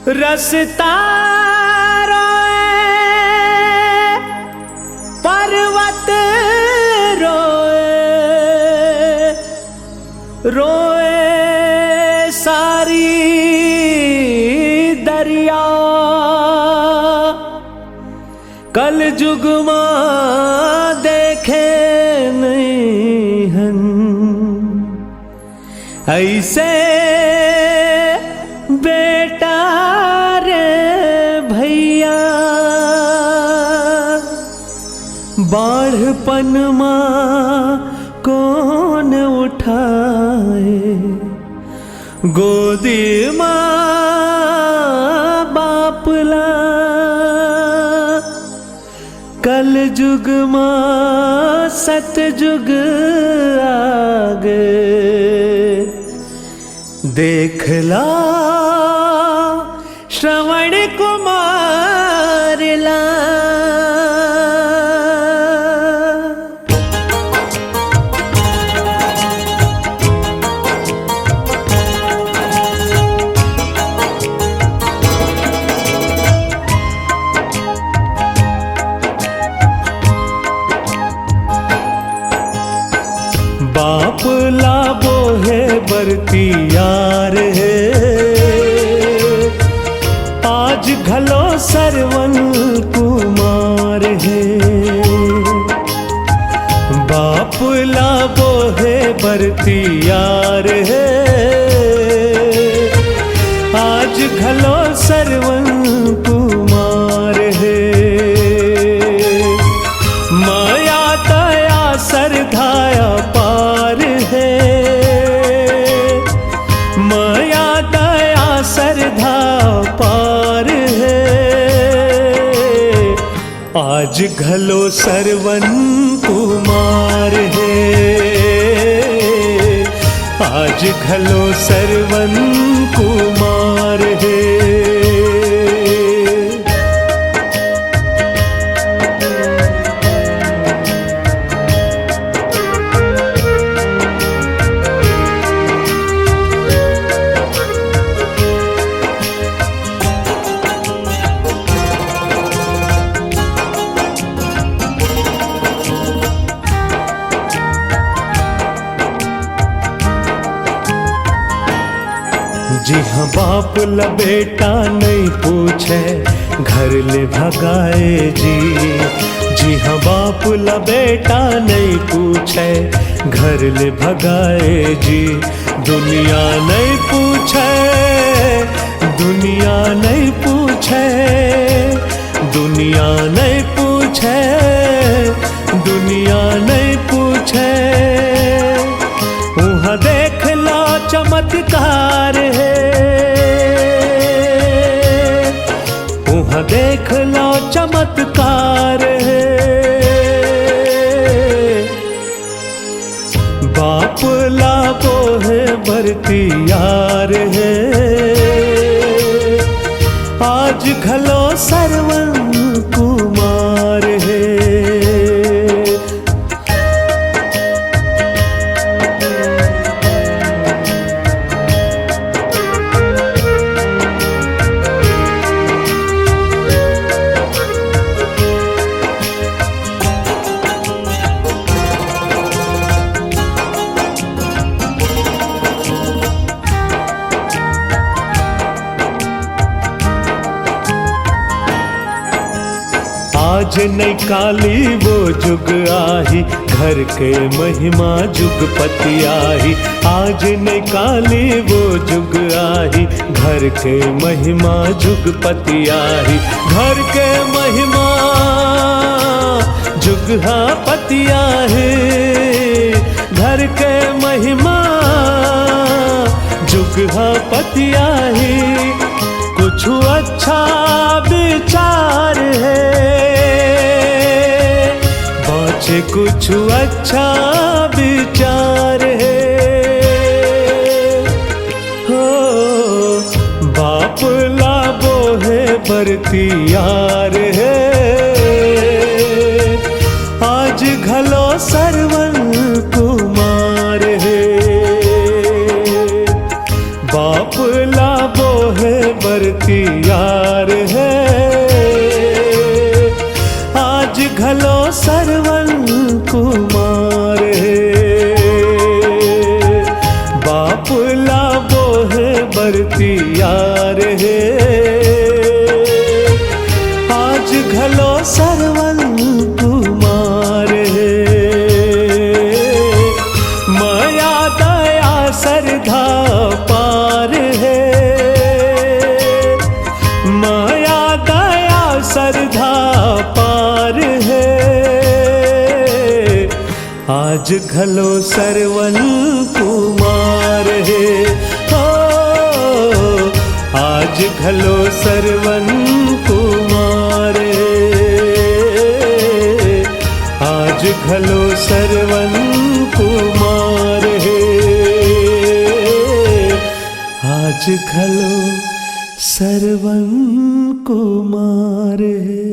रसता रोए पर्वत रोए, रोए सारी दरिया। कल जुग मां देखे नहीं हन ऐसे बेटा रे भैया। बाढ़पन मां कौन उठाए, गोदी मां बापला। कल जुग मां सतजुग आगे, देखला श्रवण कुमार ला। बाप लाबो है बरती यार है, आज घलो सरवन कुमार है। बाप लाबो है बरती यार है, आज घलो सरवन कुमार है। माया दया सरधाया पार है, माया दया सरधा पार है। आज घलो सरवन कुमार है, आज घलो सरवन कुमार है। जी हाँ बाप ला बेटा नहीं पूछे, घर ले भगाए जी। जी हाँ बाप ला बेटा नहीं पूछे, घर ले भगाए जी। दुनिया नहीं पूछे, दुनिया नहीं पूछे, दुनिया नहीं पूछे, दुनिया नहीं पूछे। वहाँ देख लो चमत्कार है, वहाँ देख लो चमत्कार है। बाप लाबो है बरती यार है, आज घलो सरवन कुमार है। आज नहीं काली वो जुग आही, घर के महिमा जुगपति आही। आज नहीं काली वो जुग आही, घर के महिमा जुगपति आही। घर के महिमा जुगपति आही, घर के महिमा जुगपति आही। कुछ अच्छा विचार है, बाँचे कुछ अच्छा विचार है। हो बाप लाबो है घलो सरवन कुमार है हो, आज घलो सरवन कुमार है, आज घलो सरवन कुमार है, आज घलो सरवन कुमार है।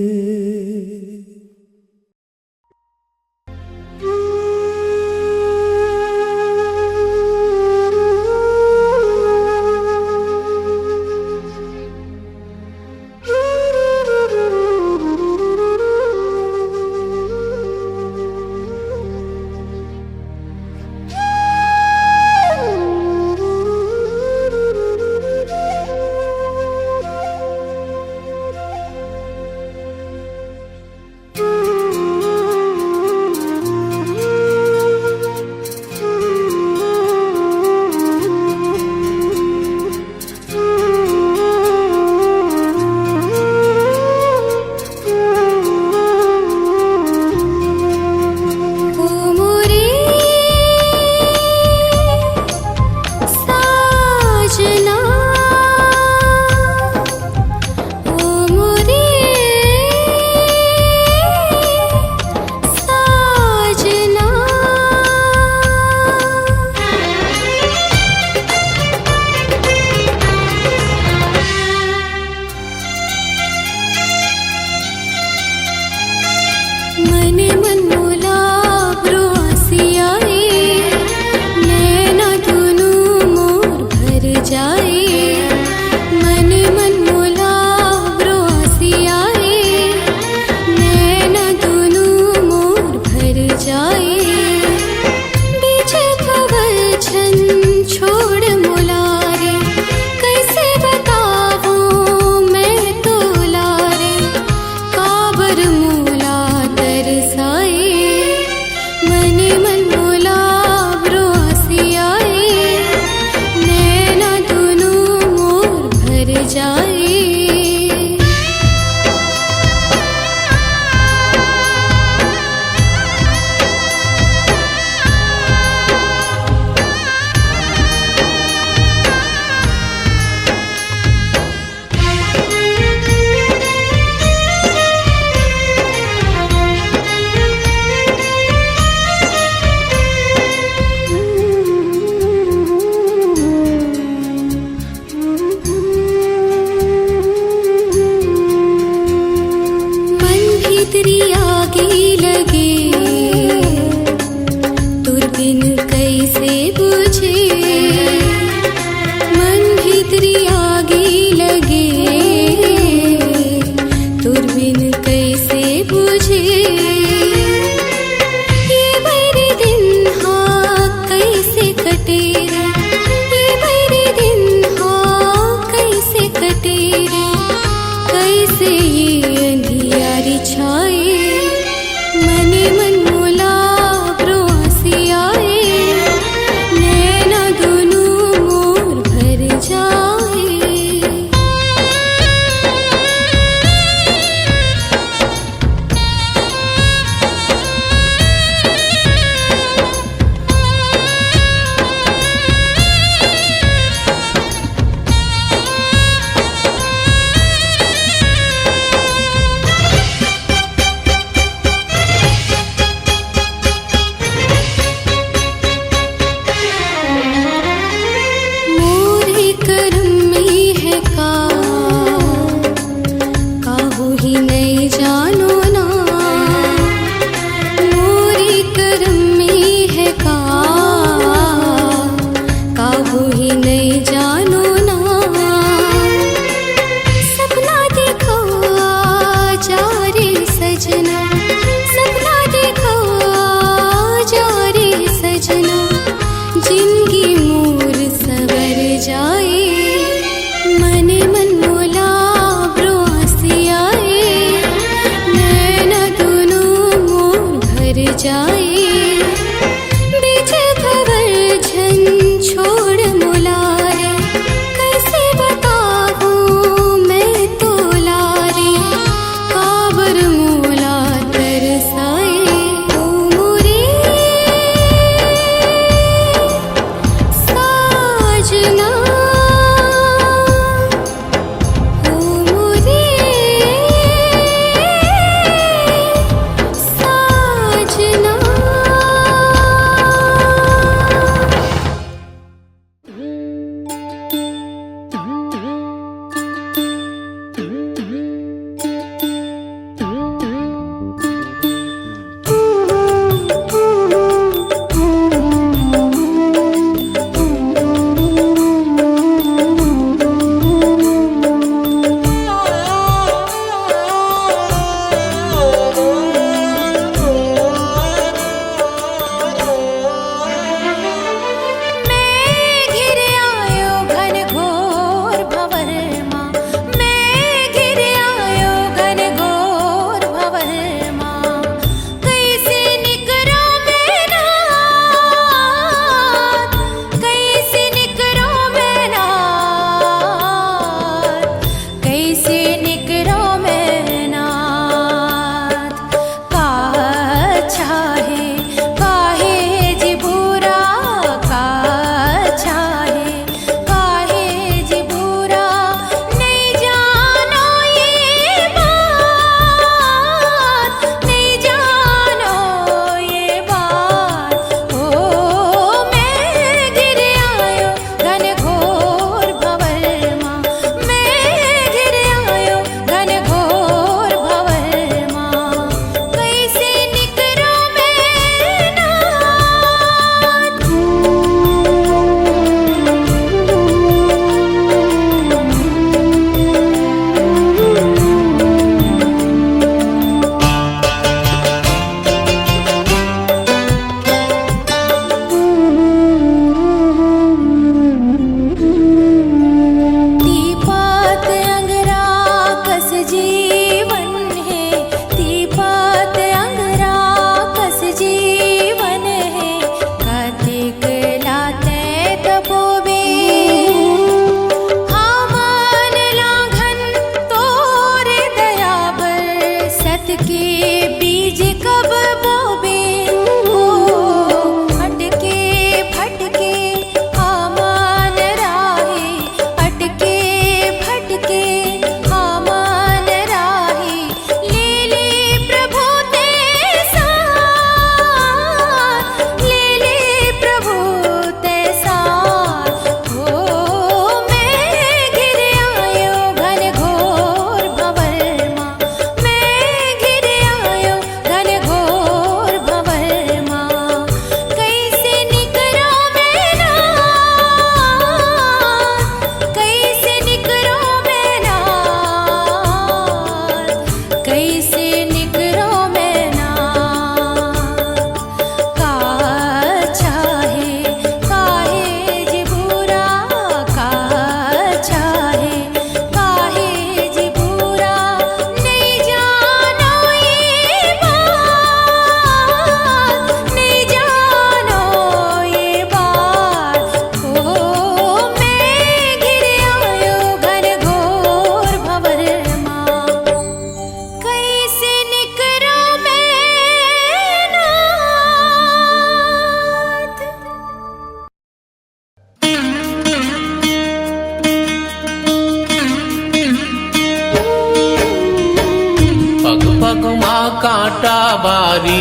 बारी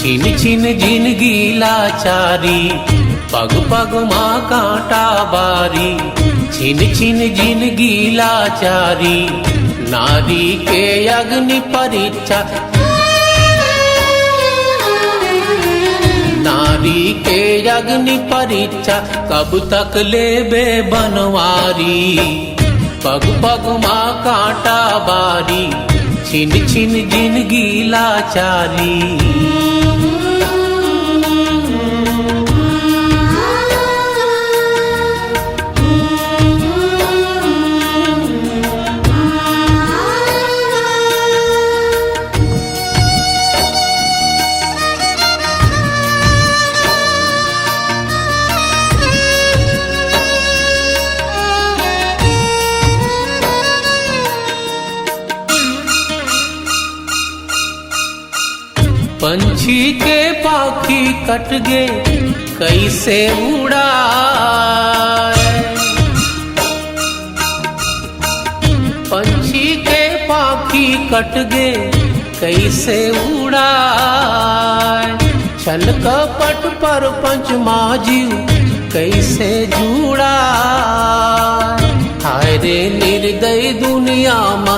छिन छिन जिंदगी लाचारी पग पग माँ कांटा बारी छिन छिन जिंदगी लाचारी नारी के अग्नि परीक्षा नारी के अग्नि परीक्षा कब तक लेबे बनवारी पग पग माँ कांटा बारी छिन छिन जिंदगी लाचारी पंछी के पाखी कट गे कैसे उड़ाए पंछी के पाखी कट गे कैसे उड़ाए छल कपट पर पंचमा जीव कैसे जुड़ा हाय रे निर्दयी दुनिया मा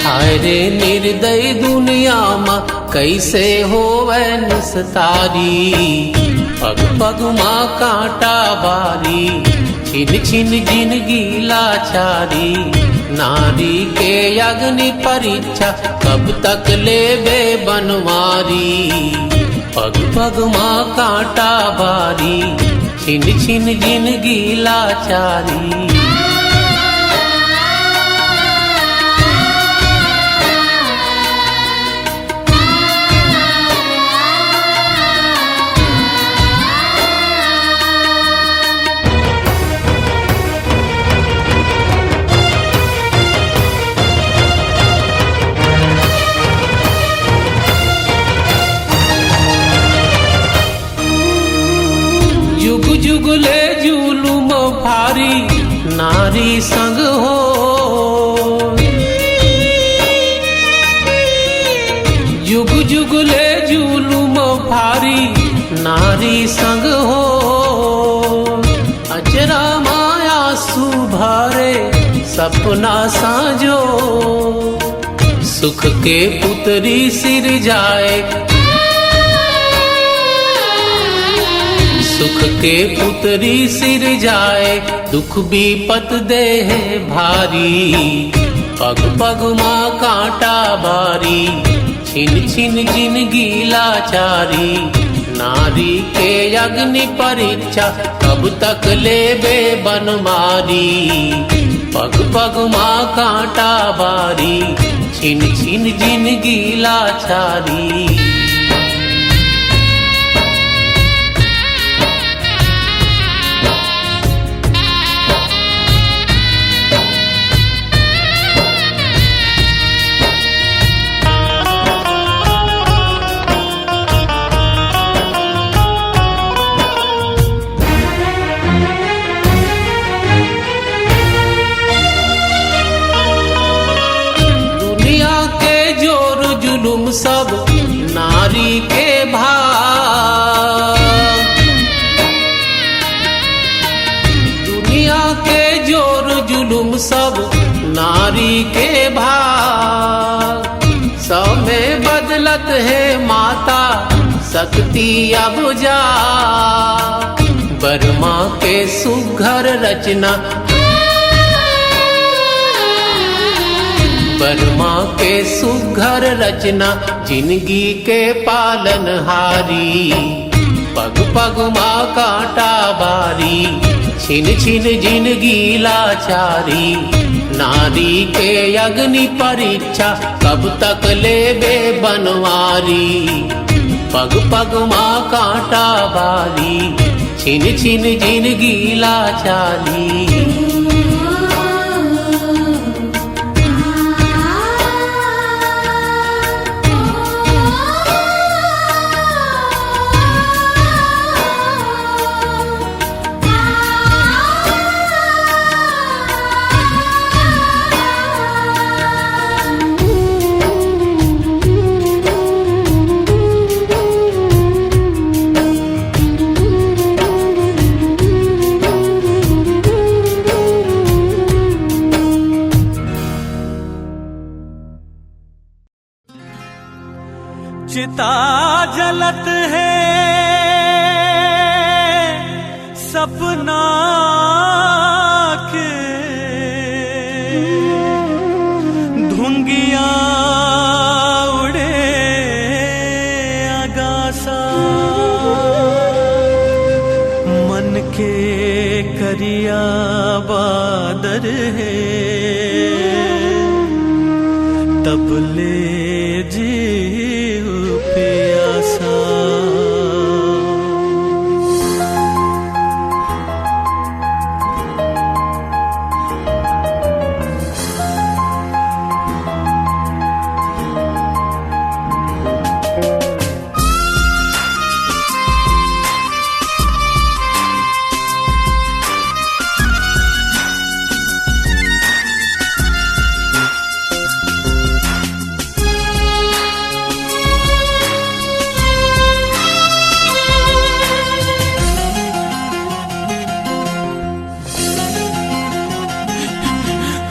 हाय रे निर्दयी दुनिया माँ कैसे होवे निस्तारी पग पग माँ कांटा बारी छिन छिन जिंदगी लाचारी नारी के अग्नि परीक्षा कब तक लेबे बनवारी पग पग माँ कांटा बारी छिन छिन जिंदगी लाचारी जुग जुगले जुलुम भारी नारी संग हो जुग जुगले जुलुम भारी नारी संग हो अजरा माया सुभारे सपना साजो सुख के पुतरी सिर जाए सुख के पुतरी सिर जाए दुख विपत दे भारी पग पग माँ कांटा बारी छिन छिन जिंदगी लाचारी नारी के अग्नि परीक्षा कब तक लेबे बनमारी पग पग माँ कांटा बारी छिन छिन जिंदगी लाचारी सब नारी के भाग दुनिया के जोर जुलुम सब नारी के भाग समय बदलत है माता शक्ति अब जा बर्मा के सुघर रचना बर्मा के सुघर रचना जिंदगी के पालनहारी पग पग माँ कांटा बारी छिन छिन जिंदगी लाचारी नारी के अग्नि परीक्षा कब तक लेबे बनवारी पग पग माँ कांटा बारी छिन छिन जिंदगी लाचारी चिता जलत है सपना के, धुंगिया उड़े आगासा, मन के करिया बादर है तब ले जीव प्यासा।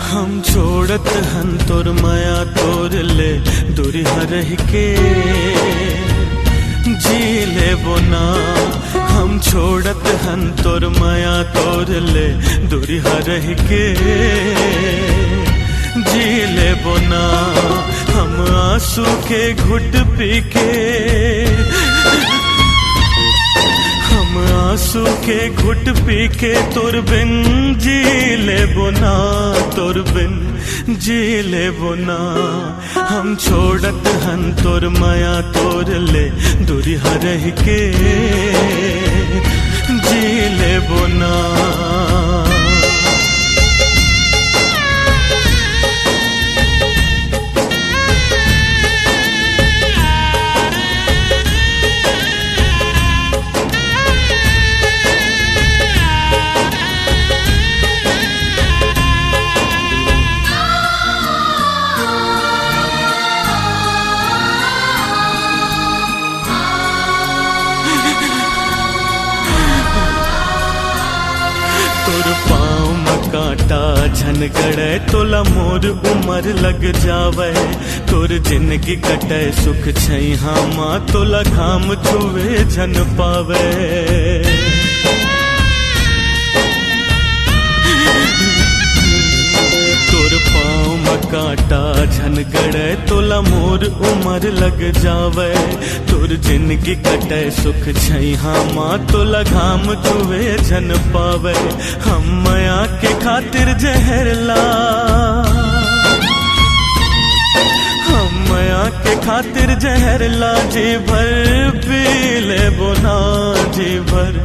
हम छोड़त हन तोर माया तोर ले दूरी हरह के जी ले बोना। हम छोड़त हन तोर माया तोर ले दूरी हरह के जी ले बोना। हम आंसू के घुट पी के, हम आंसू के घुट पी के तोर बिन जी ले बोना, तोर बिन जी ले बोना। हम छोड़त हन तोर माया तोर ले दूरी हरह के जी ले बोना। तोर पाँव में कांटा झनगड़े तोला मोर उमर लग जावे। तोर जिंदगी कटे सुख छैहा माँ तोला घाम छुवे झन पावे। तोर पाँव में कांटा झनगड़े तोला मोर उमर लग जावे। तोर जिंदगी कटे सुख छैहा माँ तोला घाम छुवे झन पावे। हम माया के खातिर जहरला, हम माया के खातिर जहरला जी भर पी ले बोना, जी भर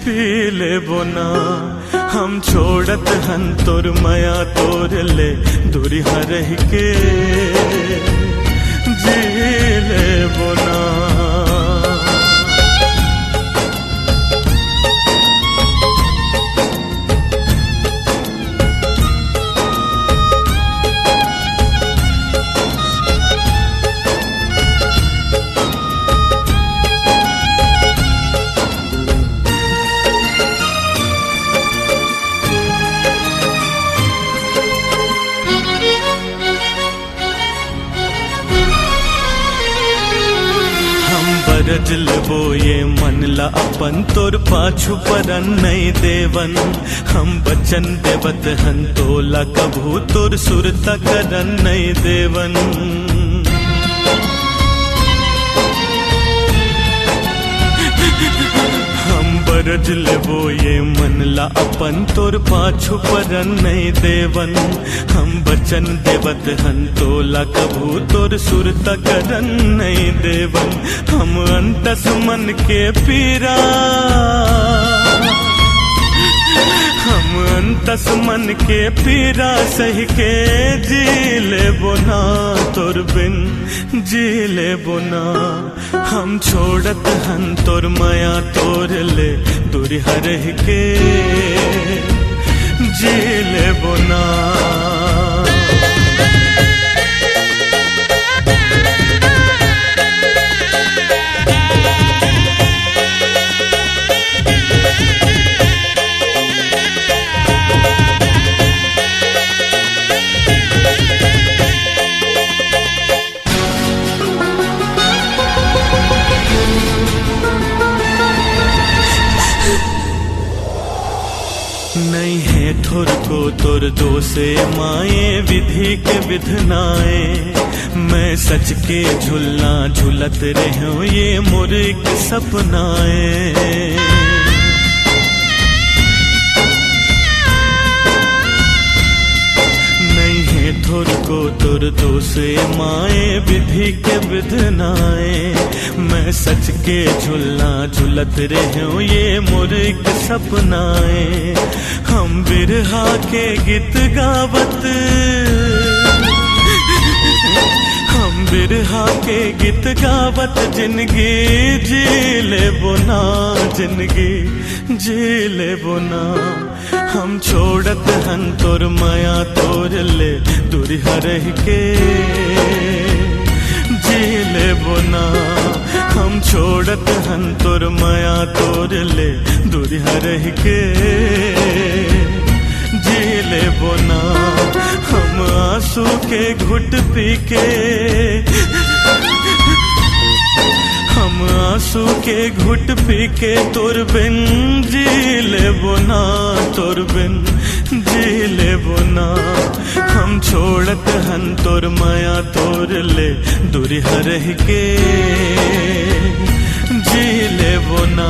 पी ले बोना। हम छोड़त हन तोर माया तोर ले दूरी हरह के जी ले बोना। बरज लबो ये मन ला अपन तोर पाछू परन नहीं देवन। हम बचन देवत हन तोला कभू तोर सुरता करन नहीं देवन। हम बरज लेबो ये मन ला अपन तोर पाछू परन नहीं देवन। हम बचन देवत हन तोला कभू तोर सुरता करन नहीं देवन। हम अंतस मन के पीरा, हम अंतस मन के पीरा सही के जी ले बोना, तोर बिन जी ले बोना। हम छोड़त हन तोर माया तोर ले दूरी हरह के जी ले बोना। थुर को तुर दो से माए विधि के विधनाए, मैं सच के झुलना झुलत रहूं ये मोर एक सपनाए। थुर को तुर दो से माए विधि के विधनाए, मैं सच के झुलना झुलत रहूं ये मोर एक सपनाए। हम बिरहा के गीत गावत, हम बिरहा के गीत गावत जिंदगी जी ले बोना, जिंदगी जी ले बोना। हम छोड़त हन तोर माया तोर ले दूरिया रह के जी ले बोना। हम छोड़त हन तोर माया तोर ले दूरिया रह के जी ले बोना। हम आंसू के घुट पी के, हम आंसू के घुट पी के तोर बिन जी ले बोना, तोर बिन जी ले बोना। हम छोड़त हन तोर माया तोर ले दूरिया रह के जी ले बोना।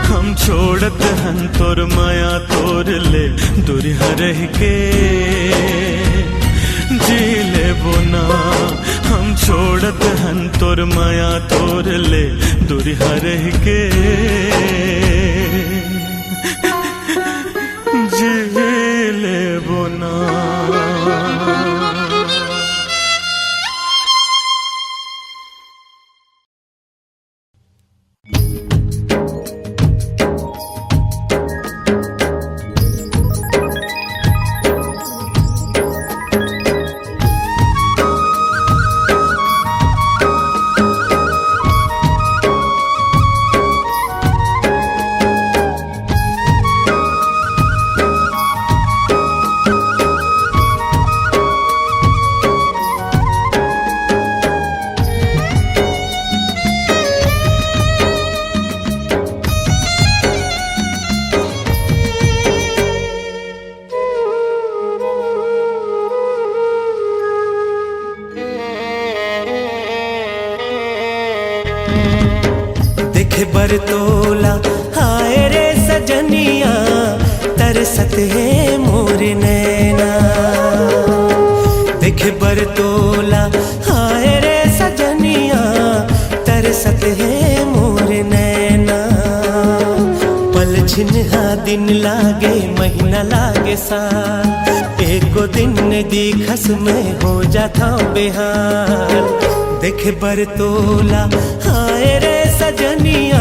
हम छोड़त हन तोर माया तोर ले दूरिया रह के जी ले बोना। हम छोड़त हन तोर माया तोर ले दूरिया रह के जी ले बोना। बरतोला हाय रे सजनिया, तरसत है मोर नैना। देख बरतोला हाय रे सजनिया, तरसत है मोर नैना। पल छिन्हा दिन लागे महीना लागे साल, एको दिन दिखस में हो जाता बेहाल। देख बरतोला हाय रे सजनिया,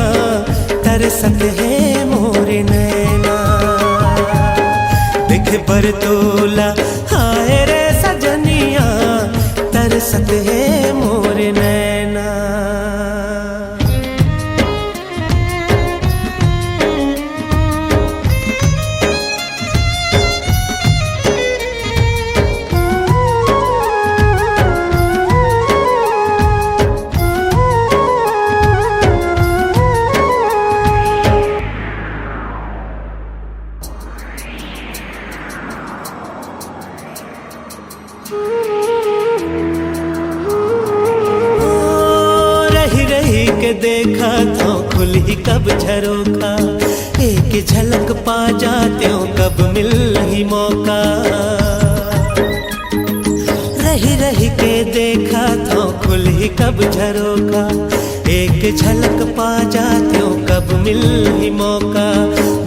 तरसत है मोर नैना। देख बरतोला हाय रे सजनिया, तरसत है मोर नैना। देखा तो खुल ही कब झरोखा, एक झलक पा जाते हो कब मिल ही मौका। रही रही के देखा तो खुल ही कब झरोखा, एक झलक पा जाते हो कब मिल ही मौका।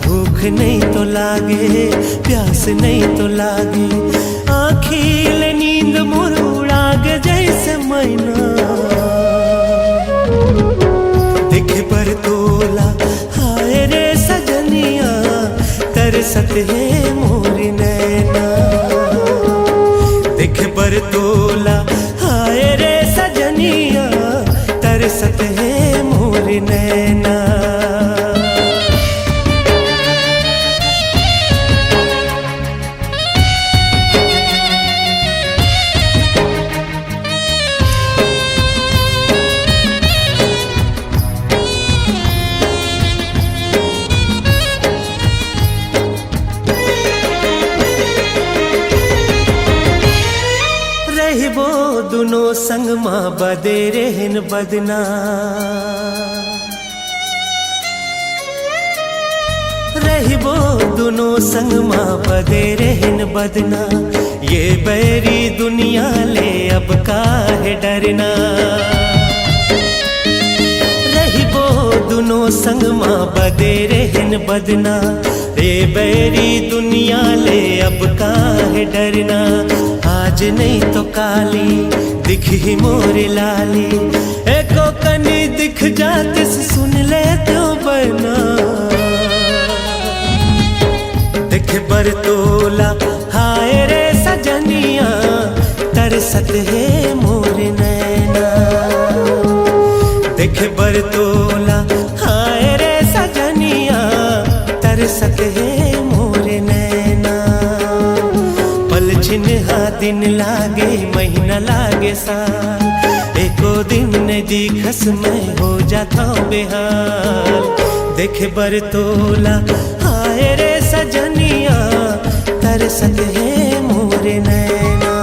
भूख नहीं तो लागे प्यास नहीं तो लागे, आँखिल नींद मोर उड़ाग जैसे मैना। देख बरतोला हाय रे सजनिया, तरसत है मोर नैना। देख बरतोला हाय रे सजनिया, तरसत है मोर नैना। संग माँ बदे रहन बदना रहिबो दोनों संग माँ बदे रहन बदना ये बैरी दुनिया ले अब काहे डरना रहिबो दोनों संग माँ बदे रहन बदना ये बैरी दुनिया ले अब काहे डरना आज नहीं तो काली दिख ही मोरे लाली एको कनी दिख जाते से सुन ले तो बना देख बरतोला हाय रे सजनिया तरसत है मोरे नैना देख बरतोला हाय रे सजनिया तरसत है मोरे नैना पल छिन हा दिन लागे महीना लागे साल एको दिन ने दिखस मैं हो जाता बेहाल देख बरतोला हाय रे सजनिया तरसत है मोरे नैना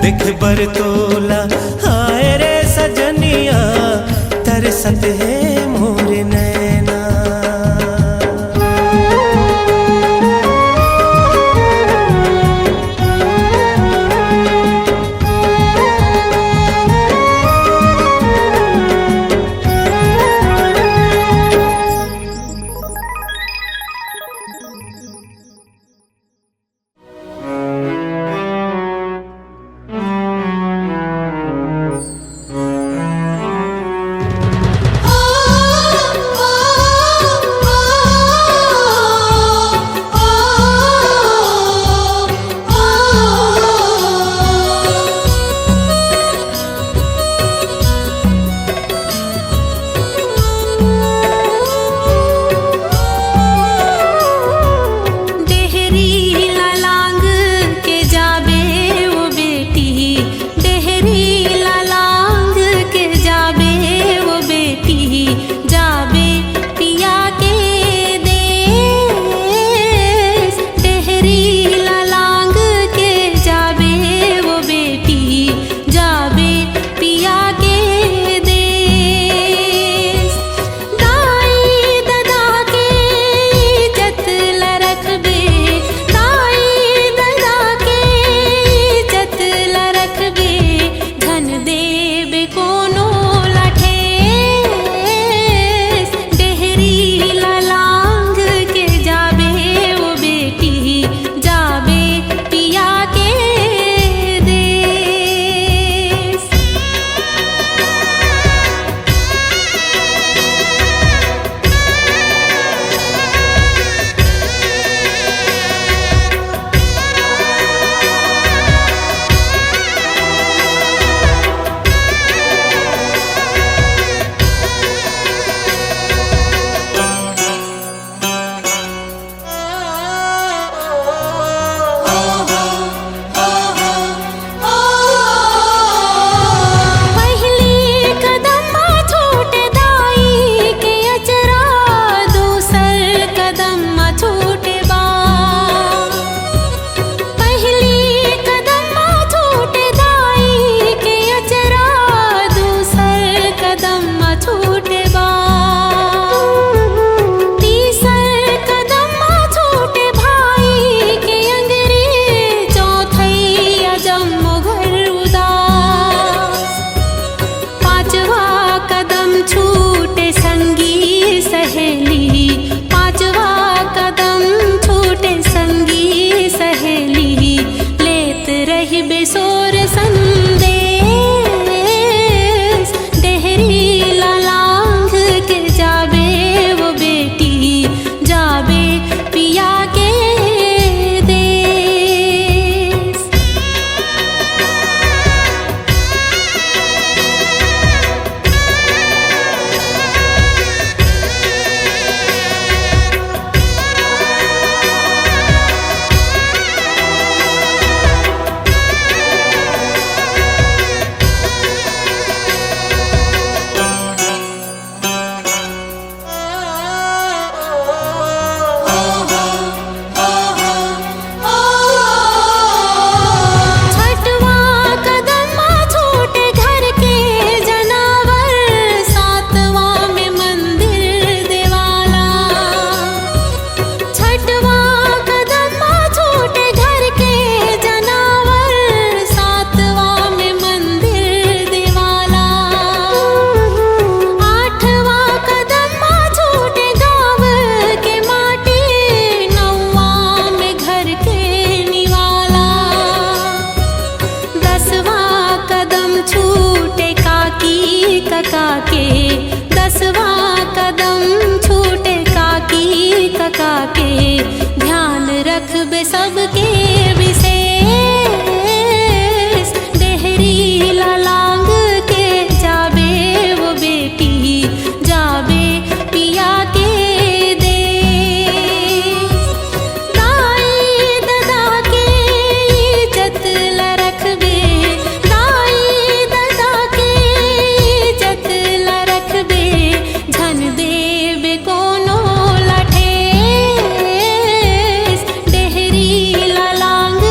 देख बरतोला हाय रे सजनिया तरसत है मोरे नैना 10वां कदम छूटे काकी कका के, ध्यान रखबे सबके विशेष। डेहरी लांग के जाबे वो बेटी, जाबे पिया के देश। दाई दादा के इज्जत ला रखबे, दाई दादा के इज्जत ला रखबे, झन देबे कोनो लठेस। डेहरी लांग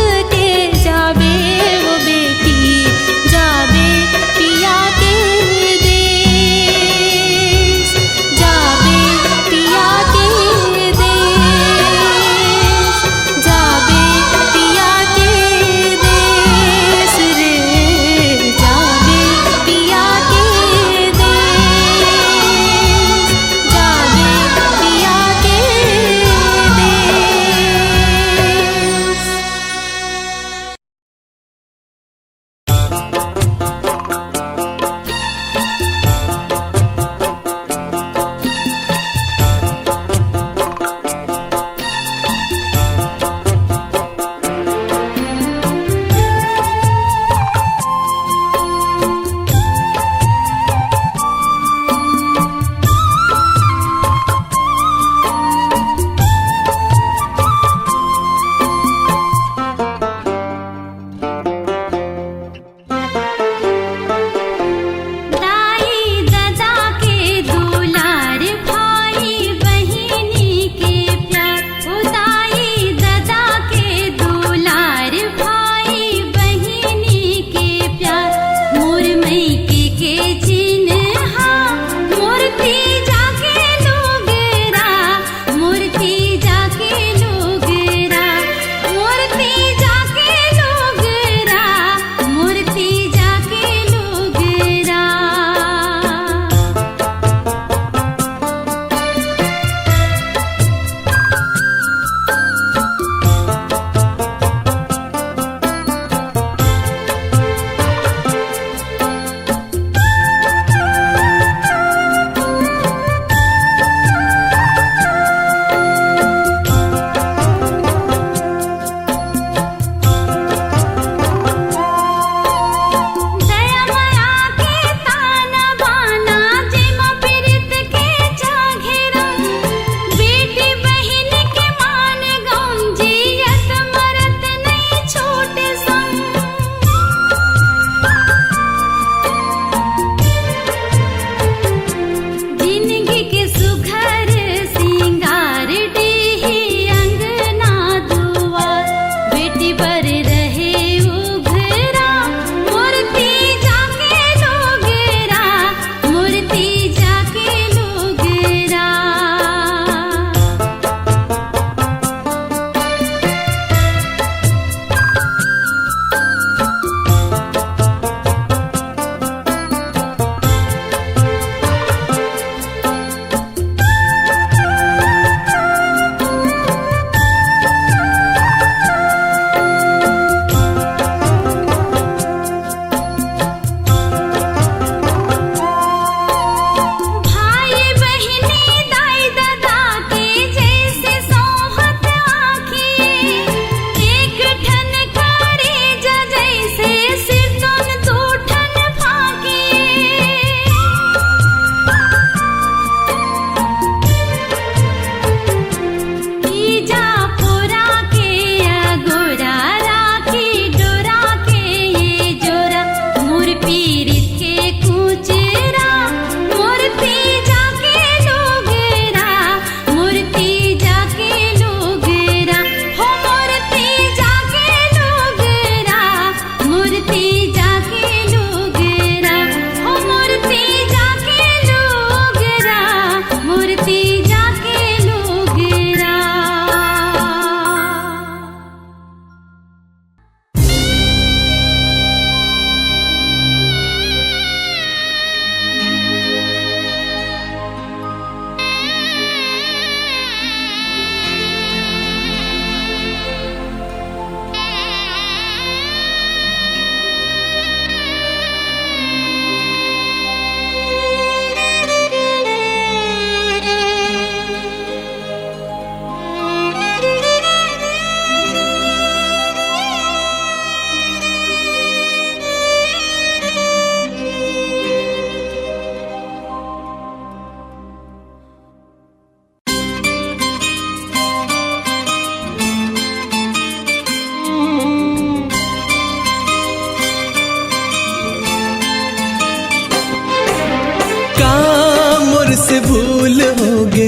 से भूल हो गे,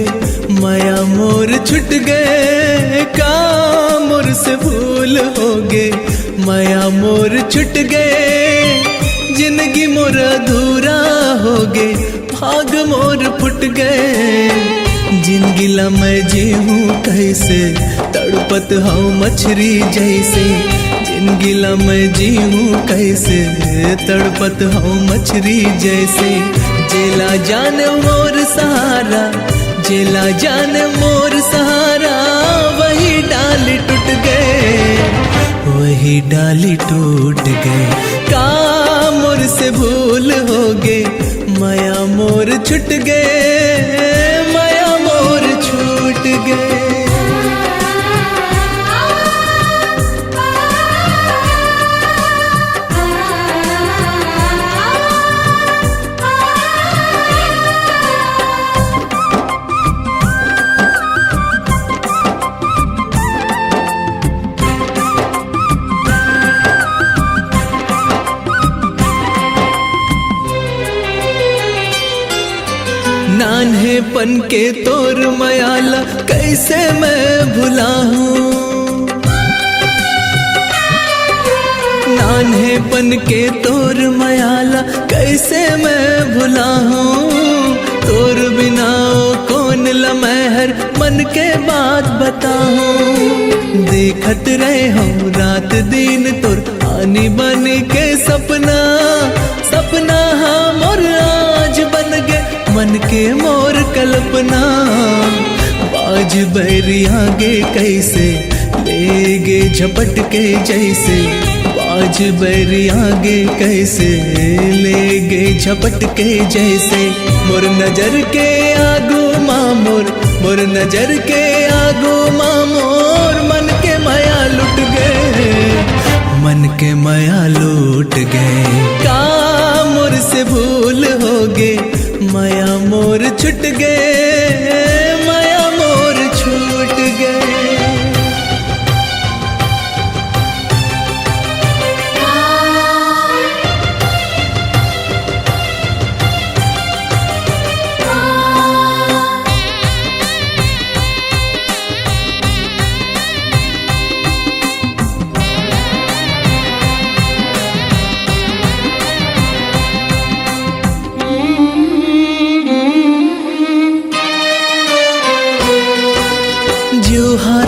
माया मोर छुट गए। काम मोर से भूल हो गे, माया मोर छुट गए। जिंदगी मोर अधूरा हो गे, भाग मोर फुट गए। जिंदगी ला मैं जीऊँ कैसे, तड़पत हूँ मछली जैसे। जिंदगी ला मैं जीऊँ कैसे, तड़पत हूँ मछली जैसे। जेला जान मोर सहारा, जेला जान मोर सहारा, वही डाली टूट गए, वही डाली टूट गए। काम मोर से भूल हो गे, माया मोर छुट गए, माया मोर छूट गए। नान्हेपन के तोर मयाला कैसे मैं भुला हूँ। नान्हेपन के तोर मयाला कैसे मैं भुला हूँ। तोर बिना कौन लमहर मन के बात बताऊँ। देखत रहे हूँ रात दिन तोर आनी बन के सपना, सपना हाँ मोर आज बन गए मन के मोर कल्पना। बाज बैरी आगे कैसे ले गे झपट के जैसे। बाज बैरी आगे कैसे ले गे झपट के जैसे। मोर नजर के आगू मामोर, मोर नजर के आगू मामोर, मन के माया लुट गए, मन के माया लूट गए। काम मोर से भूल हो गे, माया मोर छुट गए, माया मोर छूट गए।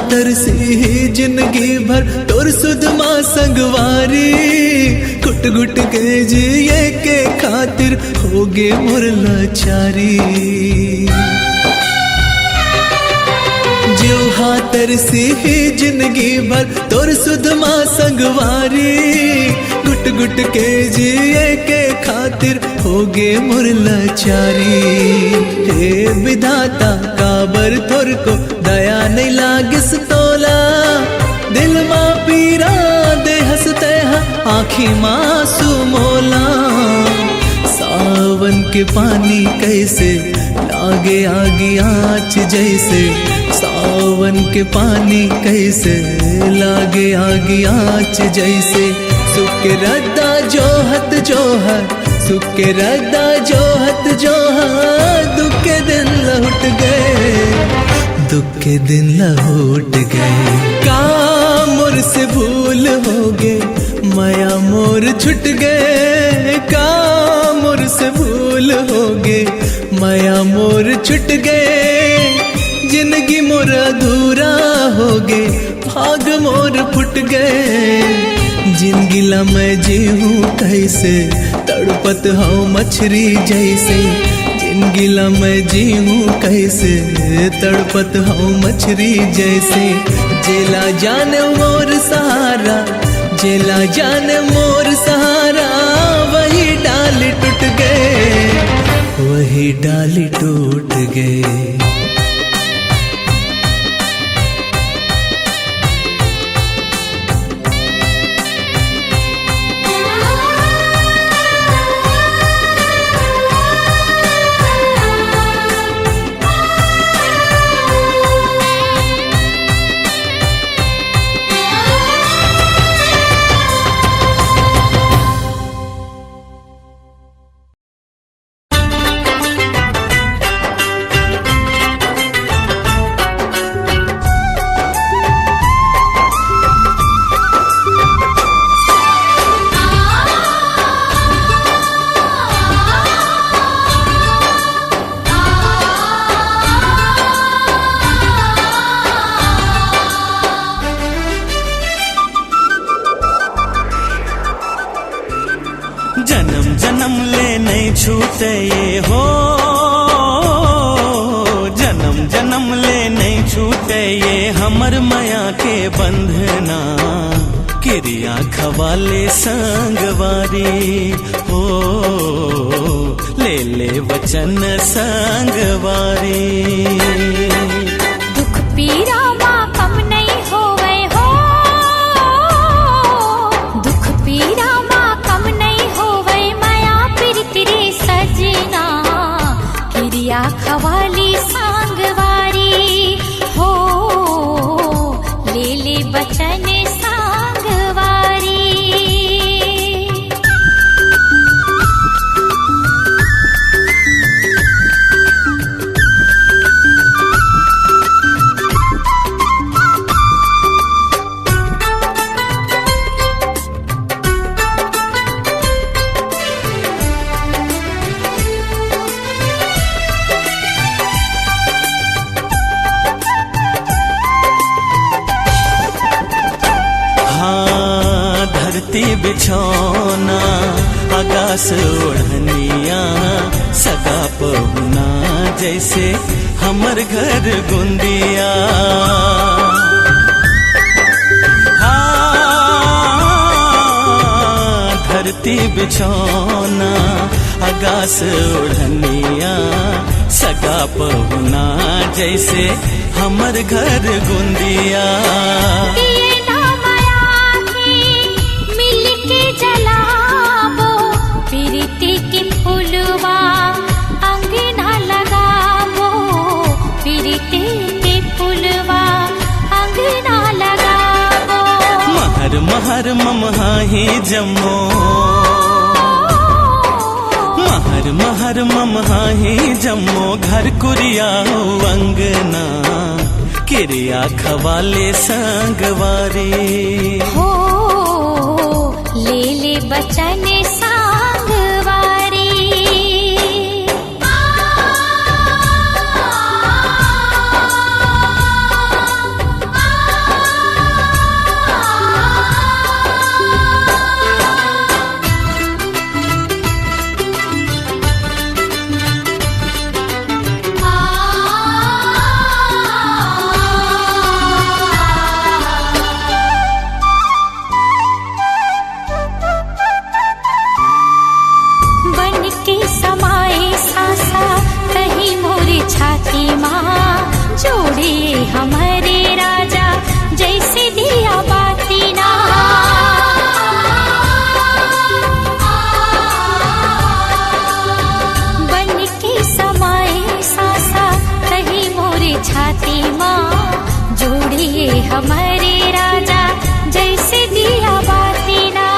तरसी जिंदगी भर तोर सुधमा संगवारी। घुट घुट के जिए के खातिर होगे मोर लाचारी। जो तरसी जिंदगी भर तोर सुधमा संगवारी। घुट घुट के जिए के खातिर होगे मोर लाचारी। हे विधाता काबर थोर को दया नहीं लागिस तोला। दिल माँ पीरा दे हंसते आँखी मासू मोला। सावन के पानी कैसे लागे आगी आँच जैसे। सावन के पानी कैसे लागे आगी आँच जैसे। सुख के रद्दा जोहत जोहर, सुख के रद्दा जोहत जोहर। दुख के दिन लौट गए, दुख के दिन लौट गए। काम मोर से भूल हो गे, माया मोर छुट गए। काम मोर से भूल हो गे, माया मोर छुट गए। जिंदगी मोर अधूरा हो गे, भाग मोर फुट गए। जिंदगी ला मैं जीऊँ कैसे, तड़पत हूँ मछली जैसे। जिंदगी ला मैं जीऊँ कैसे, तड़पत हूँ मछली जैसे। जेला जाने मोर सहारा, जेला जाने मोर सहारा। वही डाली टूट गए, वही डाली टूट गए। छूटे ये हो, जन्म जन्म ले नहीं छूटे ये हमर माया के बंधना, किरिया खवाले संगवारी हो, ले ले वचन संगवारी। दुख पीरा माँ कम नहीं होवे हो, दुख पीरा माँ कम नहीं होवे, माया प्रीति रे सजना, किरिया खवाली सांगवारी हो, ले ले बचन सांगवारी। धरती बिछौना आकाश ओढ़निया, सगा पहुना जैसे हमर घर गुंदिया। धरती बिछौना आकाश ओढ़निया, सगा पहुना जैसे हमर घर गुंदिया। महर ममहाही जम्मो, महर महर ममहाही जम्मो, घर कुरिया अंगना, किरिया खवाले संगवारी हो, ले ले बचन सांगवारी। छाती माँ जोड़े हमारे राजा, जैसे दिया बाती ना, बन के समाए सासा कहीं मोरे छाती माँ, जोड़े हमारे राजा जैसे दिया बाती ना।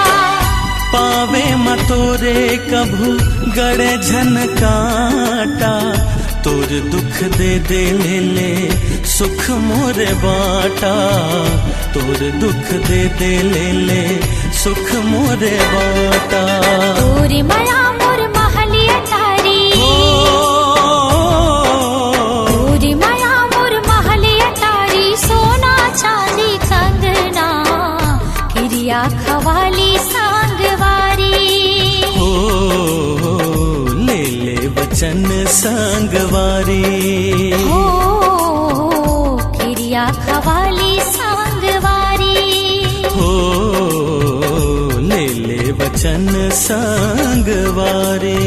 पावे मतोरे कभू गड़े झनकाटा, तोर दुख दे दे ले ले सुख मोरे बाटा, तोर दुख दे दे ले ले सुख मोरे बाटा। तोरे माया मोर महलिया तारी, तोरे माया मोर महलिया तारी, सोना चांदी कंगना, किरिया खवाली सांगवारी हो, ले ले वचन संगवारी हो, किरिया खवाली सांगवारी हो, ले ले वचन संगवारी।